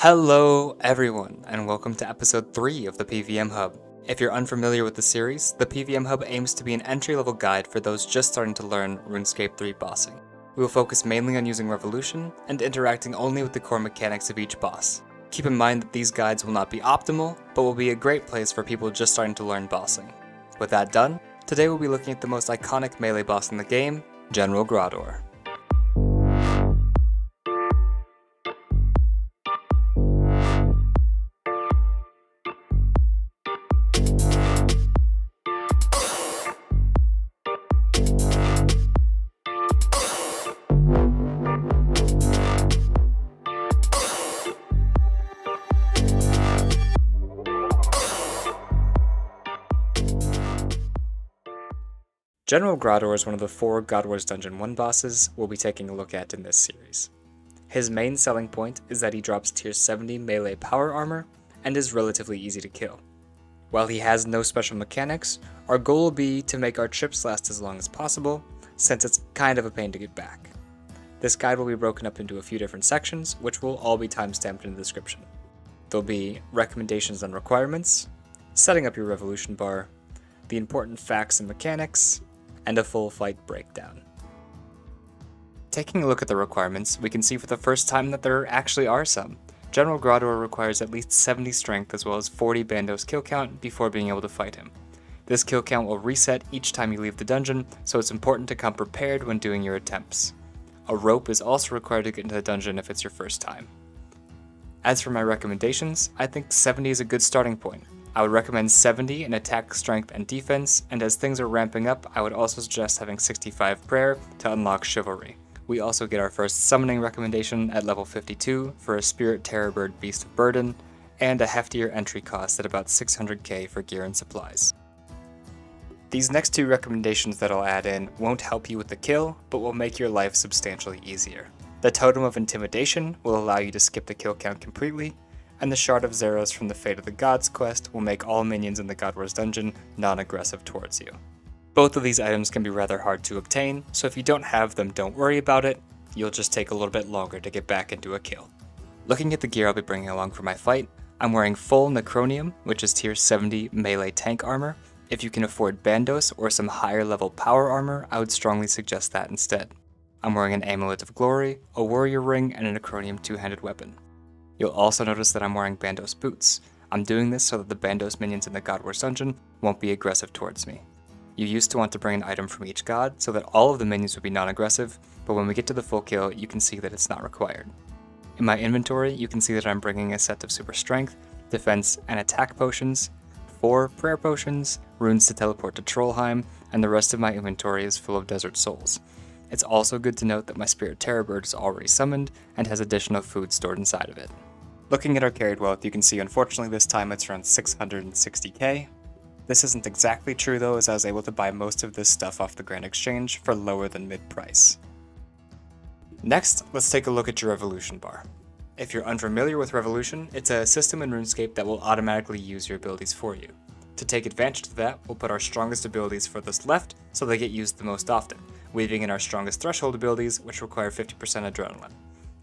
Hello everyone, and welcome to episode 3 of the PVM Hub. If you're unfamiliar with the series, the PVM Hub aims to be an entry-level guide for those just starting to learn RuneScape 3 bossing. We will focus mainly on using Revolution, and interacting only with the core mechanics of each boss. Keep in mind that these guides will not be optimal, but will be a great place for people just starting to learn bossing. With that done, today we'll be looking at the most iconic melee boss in the game, General Grador. General Grador is one of the 4 God Wars Dungeon 1 bosses we'll be taking a look at in this series. His main selling point is that he drops tier 70 melee power armor and is relatively easy to kill. While he has no special mechanics, our goal will be to make our trips last as long as possible, since it's kind of a pain to get back. This guide will be broken up into a few different sections, which will all be timestamped in the description. There'll be recommendations on requirements, setting up your revolution bar, the important facts and mechanics, and a full fight breakdown. Taking a look at the requirements, we can see for the first time that there actually are some. General Grador requires at least 70 strength as well as 40 Bandos kill count before being able to fight him. This kill count will reset each time you leave the dungeon, so it's important to come prepared when doing your attempts. A rope is also required to get into the dungeon if it's your first time. As for my recommendations, I think 70 is a good starting point. I would recommend 70 in attack, strength, and defense, and as things are ramping up, I would also suggest having 65 prayer to unlock chivalry. We also get our first summoning recommendation at level 52 for a Spirit Terrorbird Beast of Burden, and a heftier entry cost at about 600k for gear and supplies. These next 2 recommendations that I'll add in won't help you with the kill, but will make your life substantially easier. The Totem of Intimidation will allow you to skip the kill count completely, and the Shard of Zeros from the Fate of the Gods quest will make all minions in the God Wars dungeon non-aggressive towards you. Both of these items can be rather hard to obtain, so if you don't have them, don't worry about it, you'll just take a little bit longer to get back into a kill. Looking at the gear I'll be bringing along for my fight, I'm wearing full Necronium, which is tier 70 melee tank armor. If you can afford Bandos or some higher level power armor, I would strongly suggest that instead. I'm wearing an Amulet of Glory, a Warrior Ring, and a Necronium 2-handed weapon. You'll also notice that I'm wearing Bandos boots. I'm doing this so that the Bandos minions in the God Wars dungeon won't be aggressive towards me. You used to want to bring an item from each god so that all of the minions would be non-aggressive, but when we get to the full kill, you can see that it's not required. In my inventory, you can see that I'm bringing a set of super strength, defense, and attack potions, 4 prayer potions, runes to teleport to Trollheim, and the rest of my inventory is full of desert souls. It's also good to note that my Spirit Terrorbird is already summoned and has additional food stored inside of it. Looking at our carried wealth, you can see unfortunately this time it's around 660k. This isn't exactly true though, as I was able to buy most of this stuff off the Grand Exchange for lower than mid-price. Next, let's take a look at your Revolution bar. If you're unfamiliar with Revolution, it's a system in RuneScape that will automatically use your abilities for you. To take advantage of that, we'll put our strongest abilities furthest left so they get used the most often, weaving in our strongest threshold abilities, which require 50% adrenaline.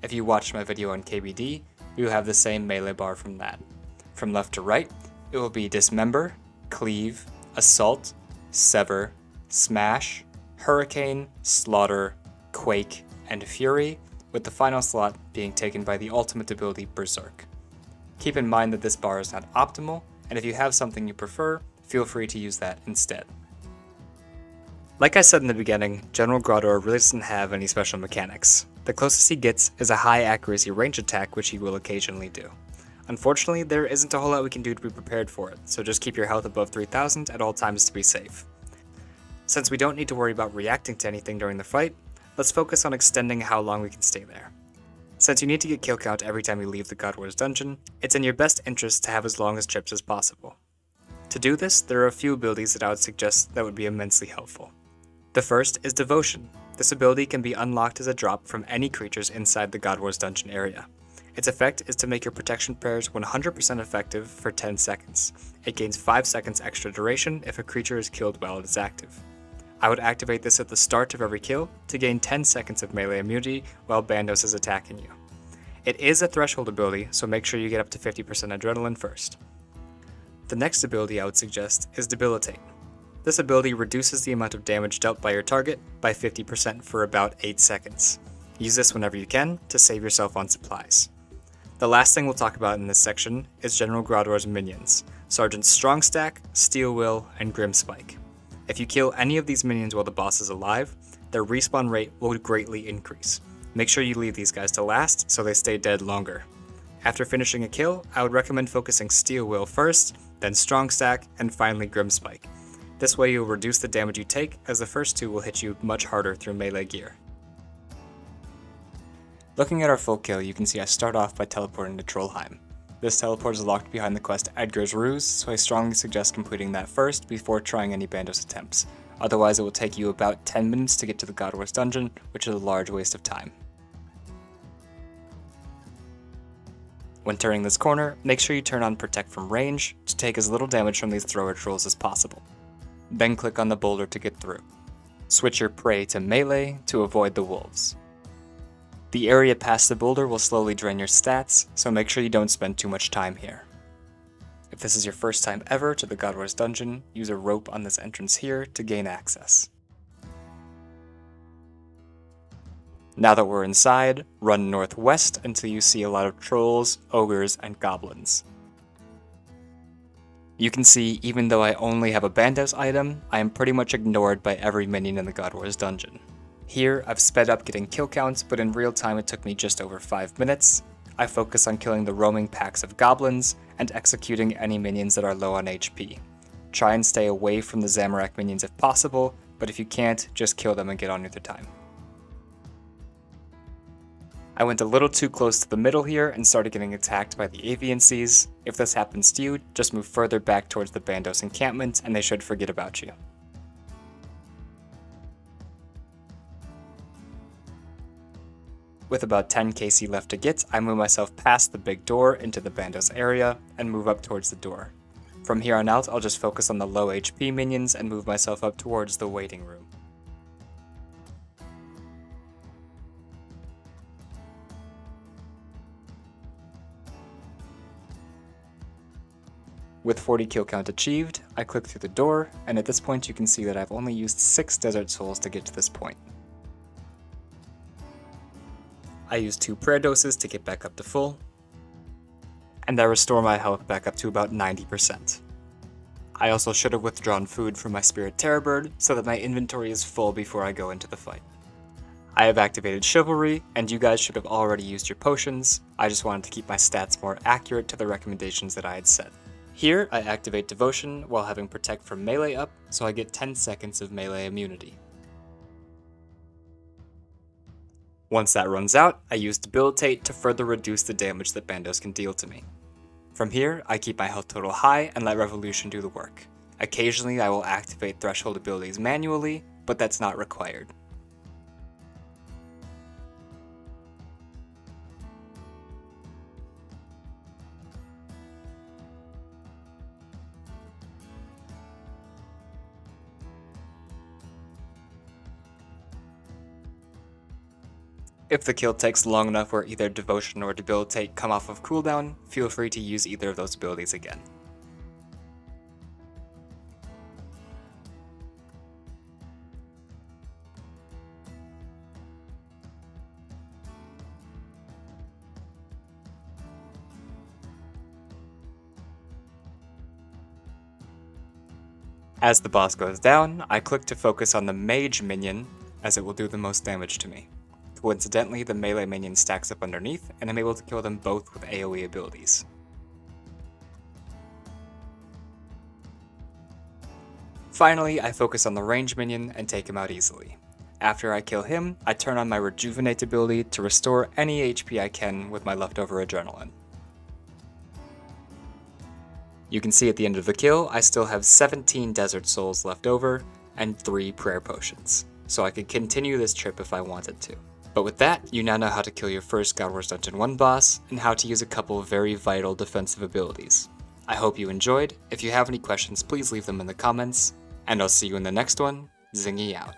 If you watched my video on KBD, we will have the same melee bar from that. From left to right, it will be Dismember, Cleave, Assault, Sever, Smash, Hurricane, Slaughter, Quake, and Fury, with the final slot being taken by the ultimate ability Berserk. Keep in mind that this bar is not optimal, and if you have something you prefer, feel free to use that instead. Like I said in the beginning, General Grador really doesn't have any special mechanics. The closest he gets is a high accuracy range attack, which he will occasionally do. Unfortunately, there isn't a whole lot we can do to be prepared for it, so just keep your health above 3000 at all times to be safe. Since we don't need to worry about reacting to anything during the fight, let's focus on extending how long we can stay there. Since you need to get kill count every time you leave the God Wars dungeon, it's in your best interest to have as long as trips as possible. To do this, there are a few abilities that I would suggest that would be immensely helpful. The first is Devotion. This ability can be unlocked as a drop from any creatures inside the God Wars dungeon area. Its effect is to make your protection prayers 100% effective for 10 seconds. It gains 5 seconds extra duration if a creature is killed while it is active. I would activate this at the start of every kill to gain 10 seconds of melee immunity while Bandos is attacking you. It is a threshold ability, so make sure you get up to 50% adrenaline first. The next ability I would suggest is Debilitate. This ability reduces the amount of damage dealt by your target by 50% for about 8 seconds. Use this whenever you can to save yourself on supplies. The last thing we'll talk about in this section is General Grador's minions, Sergeant Strongstack, Steel Will, and Grimspike. If you kill any of these minions while the boss is alive, their respawn rate will greatly increase. Make sure you leave these guys to last so they stay dead longer. After finishing a kill, I would recommend focusing Steel Will first, then Strongstack, and finally Grimspike. This way you'll reduce the damage you take, as the first two will hit you much harder through melee gear. Looking at our full kill, you can see I start off by teleporting to Trollheim. This teleport is locked behind the quest Edgar's Ruse, so I strongly suggest completing that first before trying any Bandos attempts. Otherwise it will take you about 10 minutes to get to the God Wars dungeon, which is a large waste of time. When turning this corner, make sure you turn on Protect from range to take as little damage from these thrower trolls as possible. Then click on the boulder to get through. Switch your prey to melee to avoid the wolves. The area past the boulder will slowly drain your stats, so make sure you don't spend too much time here. If this is your first time ever to the God Wars dungeon, use a rope on this entrance here to gain access. Now that we're inside, run northwest until you see a lot of trolls, ogres, and goblins. You can see, even though I only have a Bandos item, I am pretty much ignored by every minion in the God Wars dungeon. Here, I've sped up getting kill counts, but in real time it took me just over 5 minutes. I focus on killing the roaming packs of goblins, and executing any minions that are low on HP. Try and stay away from the Zamorak minions if possible, but if you can't, just kill them and get on with your time. I went a little too close to the middle here and started getting attacked by the Avian Seas. If this happens to you, just move further back towards the Bandos encampment and they should forget about you. With about 10 KC left to get, I move myself past the big door into the Bandos area and move up towards the door. From here on out, I'll just focus on the low HP minions and move myself up towards the waiting room. With 40 kill count achieved, I click through the door, and at this point you can see that I've only used 6 Desert Souls to get to this point. I use 2 prayer doses to get back up to full, and I restore my health back up to about 90%. I also should have withdrawn food from my Spirit Terror Bird so that my inventory is full before I go into the fight. I have activated Chivalry, and you guys should have already used your potions. I just wanted to keep my stats more accurate to the recommendations that I had set. Here, I activate Devotion while having Protect from melee up, so I get 10 seconds of melee immunity. Once that runs out, I use Debilitate to further reduce the damage that Bandos can deal to me. From here, I keep my health total high and let Revolution do the work. Occasionally, I will activate threshold abilities manually, but that's not required. If the kill takes long enough where either Devotion or Debilitate come off of cooldown, feel free to use either of those abilities again. As the boss goes down, I click to focus on the Mage minion, as it will do the most damage to me. Coincidentally, the melee minion stacks up underneath, and I'm able to kill them both with AoE abilities. Finally, I focus on the range minion and take him out easily. After I kill him, I turn on my Rejuvenate ability to restore any HP I can with my leftover adrenaline. You can see at the end of the kill, I still have 17 Desert Souls left over, and 3 Prayer Potions, so I could continue this trip if I wanted to. But with that, you now know how to kill your first God Wars Dungeon 1 boss, and how to use a couple of very vital defensive abilities. I hope you enjoyed. If you have any questions, please leave them in the comments, and I'll see you in the next one. Zingy out.